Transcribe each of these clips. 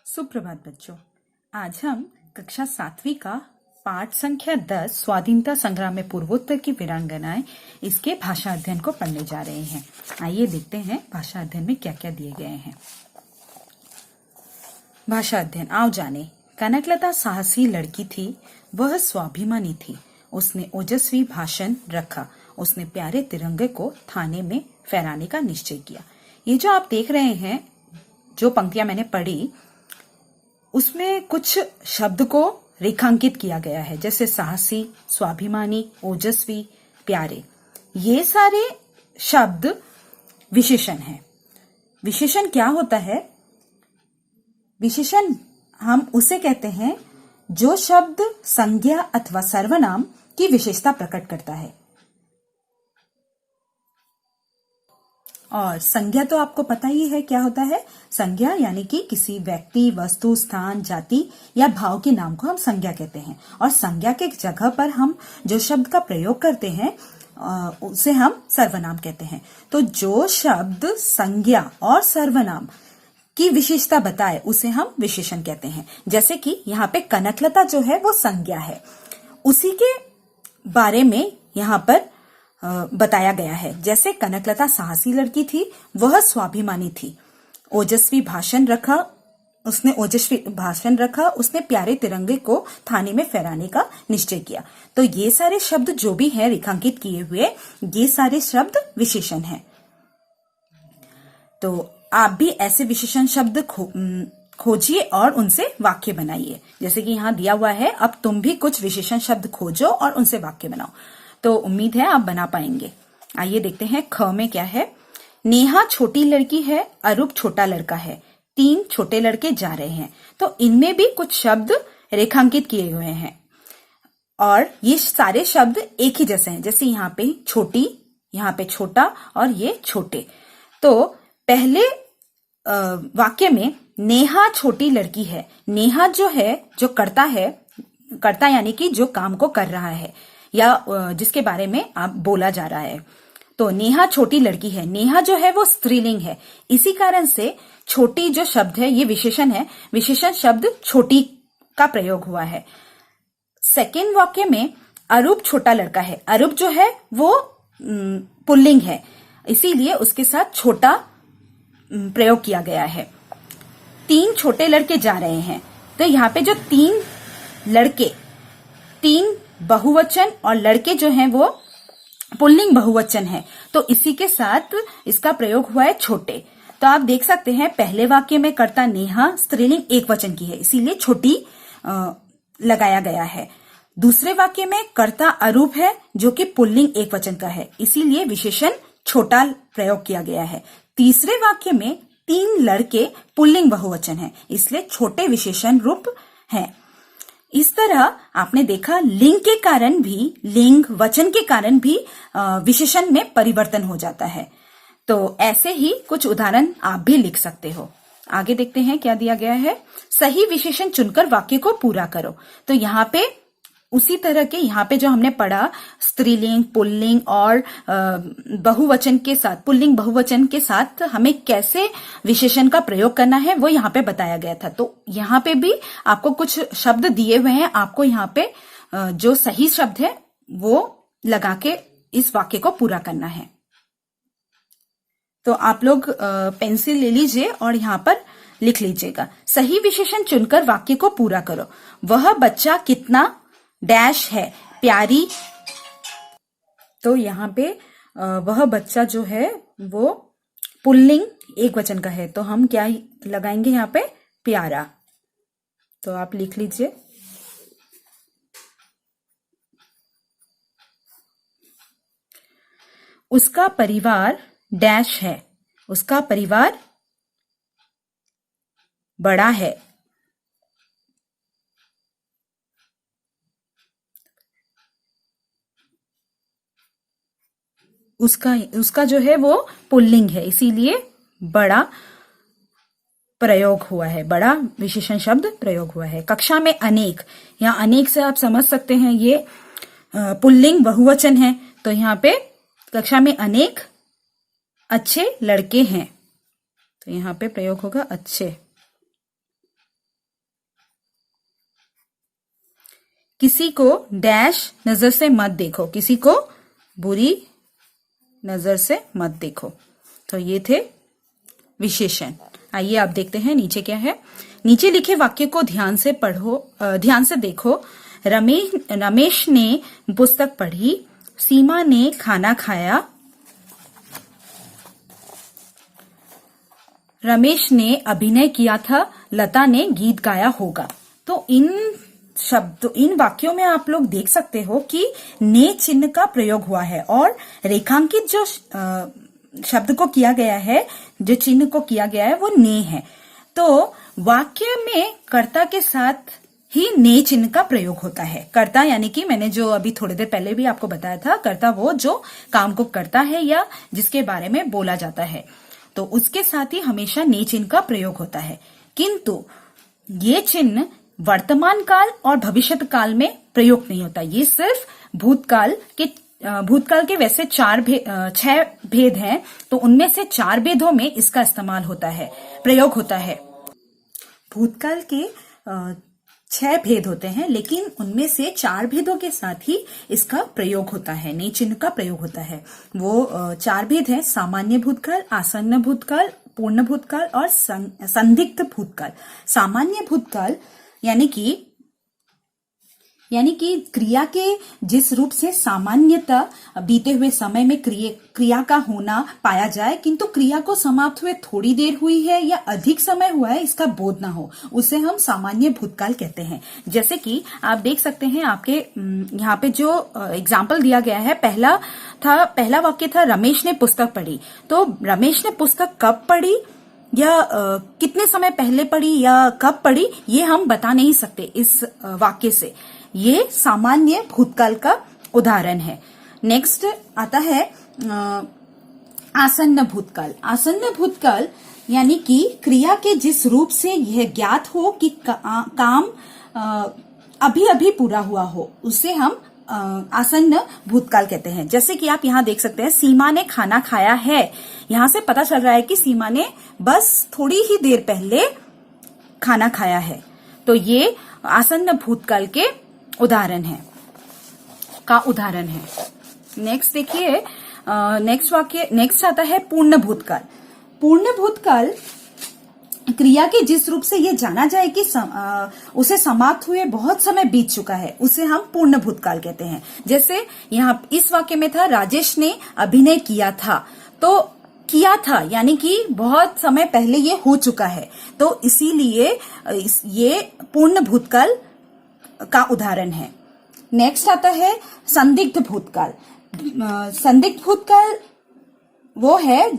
सुप्रभात बच्चों। आज हम कक्षा 7वीं का पाठ संख्या 10 स्वाधीनता संग्राम में पूर्वोत्तर की वीरांगनाएं इसके भाषा अध्ययन को पढ़ने जा रहे हैं। आइए देखते हैं भाषा अध्ययन में क्या क्या दिए गए हैं। भाषा अध्ययन आओ जाने। कनकलता साहसी लड़की थी, वह स्वाभिमानी थी। उसने ओजस्वी भाषण रखा। उसने प्यारे तिरंगे को थाने में फहराने का निश्चय किया। ये जो आप देख रहे हैं, जो पंक्तियां मैंने पढ़ी, उसमें कुछ शब्द को रेखांकित किया गया है, जैसे साहसी, स्वाभिमानी, ओजस्वी, प्यारे। ये सारे शब्द विशेषण हैं। विशेषण क्या होता है? विशेषण हम उसे कहते हैं जो शब्द संज्ञा अथवा सर्वनाम की विशेषता प्रकट करता है। और संज्ञा तो आपको पता ही है क्या होता है। संज्ञा यानी कि किसी व्यक्ति, वस्तु, स्थान, जाति या भाव के नाम को हम संज्ञा कहते हैं। और संज्ञा के जगह पर हम जो शब्द का प्रयोग करते हैं उसे हम सर्वनाम कहते हैं। तो जो शब्द संज्ञा और सर्वनाम की विशेषता बताए उसे हम विशेषण कहते हैं। जैसे कि यहाँ पे कनकलता जो है वो संज्ञा है, उसी के बारे में यहाँ पर बताया गया है। जैसे कनकलता साहसी लड़की थी, वह स्वाभिमानी थी। ओजस्वी भाषण रखा, उसने प्यारे तिरंगे को थाने में फहराने का निश्चय किया। तो ये सारे शब्द जो भी है रेखांकित किए हुए, ये सारे शब्द विशेषण हैं। तो आप भी ऐसे विशेषण शब्द खोजिए और उनसे वाक्य बनाइए। जैसे कि यहाँ दिया हुआ है, अब तुम भी कुछ विशेषण शब्द खोजो और उनसे वाक्य बनाओ। तो उम्मीद है आप बना पाएंगे। आइए देखते हैं ख में क्या है। नेहा छोटी लड़की है, अरूप छोटा लड़का है। 3 छोटे लड़के जा रहे हैं। तो इनमें भी कुछ शब्द रेखांकित किए हुए हैं और ये सारे शब्द एक ही जैसे हैं। जैसे यहाँ पे छोटी, यहाँ पे छोटा और ये छोटे। तो पहले वाक्य में नेहा छोटी लड़की है। नेहा जो है, जो करता है, करता यानी कि जो काम को कर रहा है या जिसके बारे में आप बोला जा रहा है। तो नेहा छोटी लड़की है। नेहा जो है वो स्त्रीलिंग है, इसी कारण से छोटी जो शब्द है ये विशेषण है। विशेषण शब्द छोटी का प्रयोग हुआ है। सेकेंड वाक्य में अरूप छोटा लड़का है। अरूप जो है वो पुल्लिंग है, इसीलिए उसके साथ छोटा प्रयोग किया गया है। 3 छोटे लड़के जा रहे हैं। तो यहाँ पे जो 3 लड़के, 3 बहुवचन और लड़के जो हैं वो पुल्लिंग बहुवचन है, तो इसी के साथ इसका प्रयोग हुआ है छोटे। तो आप देख सकते हैं पहले वाक्य में कर्ता नेहा स्त्रीलिंग एक वचन की है, इसीलिए छोटी लगाया गया है। दूसरे वाक्य में कर्ता अरूप है जो कि पुल्लिंग एक वचन का है, इसीलिए विशेषण छोटा प्रयोग किया गया है। तीसरे वाक्य में 3 लड़के पुल्लिंग बहुवचन है, इसलिए छोटे विशेषण रूप है। इस तरह आपने देखा लिंग के कारण भी, लिंग वचन के कारण भी विशेषण में परिवर्तन हो जाता है। तो ऐसे ही कुछ उदाहरण आप भी लिख सकते हो। आगे देखते हैं क्या दिया गया है। सही विशेषण चुनकर वाक्य को पूरा करो। तो यहाँ पे उसी तरह के, यहाँ पे जो हमने पढ़ा स्त्रीलिंग, पुल्लिंग और बहुवचन के साथ, पुल्लिंग बहुवचन के साथ हमें कैसे विशेषण का प्रयोग करना है वो यहाँ पे बताया गया था। तो यहाँ पे भी आपको कुछ शब्द दिए हुए हैं, आपको यहाँ पे जो सही शब्द है वो लगा के इस वाक्य को पूरा करना है। तो आप लोग पेंसिल ले लीजिए और यहाँ पर लिख लीजिएगा। सही विशेषण चुनकर वाक्य को पूरा करो। वह बच्चा कितना डैश है, प्यारी। तो यहाँ पे वह बच्चा जो है वो पुल्लिंग एक वचन का है, तो हम क्या लगाएंगे यहाँ पे, प्यारा। तो आप लिख लीजिए। उसका परिवार डैश है, उसका परिवार बड़ा है। उसका जो है वो पुल्लिंग है, इसीलिए बड़ा प्रयोग हुआ है, बड़ा विशेषण शब्द प्रयोग हुआ है। कक्षा में अनेक, यहाँ अनेक से आप समझ सकते हैं ये पुल्लिंग बहुवचन है। तो यहाँ पे कक्षा में अनेक अच्छे लड़के हैं, तो यहाँ पे प्रयोग होगा अच्छे। किसी को डैश नजर से मत देखो, किसी को बुरी नजर से मत देखो। तो ये थे विशेषण। आइए आप देखते हैं नीचे क्या है। नीचे लिखे वाक्य को ध्यान से पढ़ो, ध्यान से देखो। रमेश ने पुस्तक पढ़ी, सीमा ने खाना खाया, रमेश ने अभिनय किया था, लता ने गीत गाया होगा। तो इन वाक्यों में आप लोग देख सकते हो कि ने चिन्ह का प्रयोग हुआ है और रेखांकित जो शब्द को किया गया है, जो चिन्ह को किया गया है वो ने है। तो वाक्य में कर्ता के साथ ही ने चिन्ह का प्रयोग होता है। कर्ता यानी कि मैंने जो अभी थोड़ी देर पहले भी आपको बताया था, कर्ता वो जो काम को करता है या जिसके बारे में बोला जाता है, तो उसके साथ ही हमेशा ने चिन्ह का प्रयोग होता है। किंतु ये चिन्ह वर्तमान काल और भविष्य काल में प्रयोग नहीं होता। ये सिर्फ भूतकाल के वैसे 6 भेद हैं, तो उनमें से 4 भेदों में इसका इस्तेमाल होता है, प्रयोग होता है। भूतकाल के 6 भेद होते हैं, लेकिन उनमें से 4 भेदों के साथ ही इसका प्रयोग होता है, ने चिन्ह का प्रयोग होता है। वो 4 भेद हैं: सामान्य भूतकाल, आसन्न भूतकाल, पूर्ण भूतकाल और संदिग्ध भूतकाल। सामान्य भूतकाल यानी कि क्रिया के जिस रूप से सामान्यतः बीते हुए समय में क्रिया का होना पाया जाए, किंतु क्रिया को समाप्त हुए थोड़ी देर हुई है या अधिक समय हुआ है, इसका बोध ना हो, उसे हम सामान्य भूतकाल कहते हैं। जैसे कि आप देख सकते हैं, आपके यहाँ पे जो एग्जाम्पल दिया गया है, पहला वाक्य था रमेश ने पुस्तक पढ़ी। तो रमेश ने पुस्तक कब पढ़ी या कितने समय पहले पढ़ी या कब पढ़ी, ये हम बता नहीं सकते इस वाक्य से। ये सामान्य भूतकाल का उदाहरण है। नेक्स्ट आता है आसन्न भूतकाल। आसन्न भूतकाल यानी कि क्रिया के जिस रूप से यह ज्ञात हो कि काम अभी अभी पूरा हुआ हो, उसे हम आसन्न भूतकाल कहते हैं। जैसे कि आप यहाँ देख सकते हैं, सीमा ने खाना खाया है। यहां से पता चल रहा है कि सीमा ने बस थोड़ी ही देर पहले खाना खाया है। तो ये आसन्न भूतकाल के उदाहरण है। नेक्स्ट देखिए, नेक्स्ट आता है पूर्ण भूतकाल। पूर्ण भूतकाल क्रिया के जिस रूप से यह जाना जाए कि उसे समाप्त हुए बहुत समय बीत चुका है, उसे हम पूर्ण भूतकाल कहते हैं। जैसे यहाँ इस वाक्य में था, राजेश ने अभिनय किया था। तो किया था यानी कि बहुत समय पहले ये हो चुका है, तो इसीलिए ये पूर्ण भूतकाल का उदाहरण है। नेक्स्ट आता है संदिग्ध भूतकाल। संदिग्ध भूतकाल वो है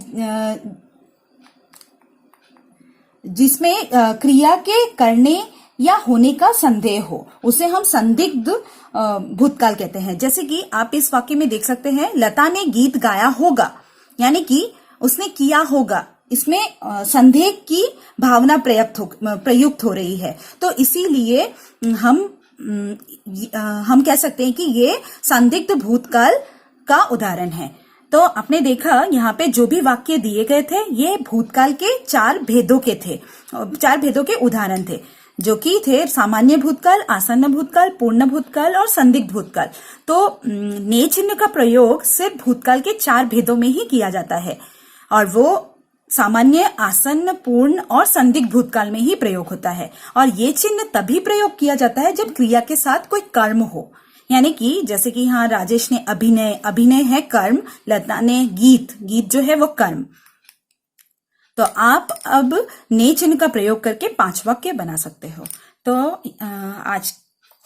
जिसमें क्रिया के करने या होने का संदेह हो, उसे हम संदिग्ध भूतकाल कहते हैं। जैसे कि आप इस वाक्य में देख सकते हैं, लता ने गीत गाया होगा, यानी कि उसने किया होगा। इसमें संदेह की भावना प्रयुक्त हो रही है, तो इसीलिए हम कह सकते हैं कि ये संदिग्ध भूतकाल का उदाहरण है। तो आपने देखा यहाँ पे जो भी वाक्य दिए गए थे, ये भूतकाल के 4 भेदों के थे, 4 भेदों के उदाहरण थे, जो कि थे सामान्य भूतकाल, आसन्न भूतकाल, पूर्ण भूतकाल और संदिग्ध भूतकाल। तो ने चिन्ह का प्रयोग सिर्फ भूतकाल के 4 भेदों में ही किया जाता है, और वो सामान्य, आसन्न, पूर्ण और संदिग्ध भूतकाल में ही प्रयोग होता है। और ये चिन्ह तभी प्रयोग किया जाता है जब क्रिया के साथ कोई कर्म हो, यानी कि जैसे कि यहाँ राजेश ने अभिनय है कर्म, लता ने गीत जो है वो कर्म। तो आप अब ने चिन्ह का प्रयोग करके 5 वाक्य बना सकते हो। तो आज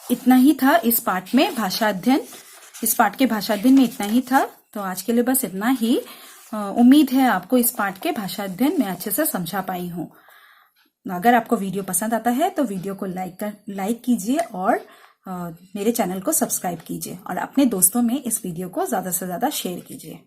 इतना ही था इस पाठ में भाषा अध्ययन। इस पाठ के भाषा अध्ययन में इतना ही था। तो आज के लिए बस इतना ही। उम्मीद है आपको इस पाठ के भाषा अध्ययन में अच्छे से समझा पाई हूँ। अगर आपको वीडियो पसंद आता है तो वीडियो को लाइक कीजिए और मेरे चैनल को सब्सक्राइब कीजिए और अपने दोस्तों में इस वीडियो को ज्यादा से ज्यादा शेयर कीजिए।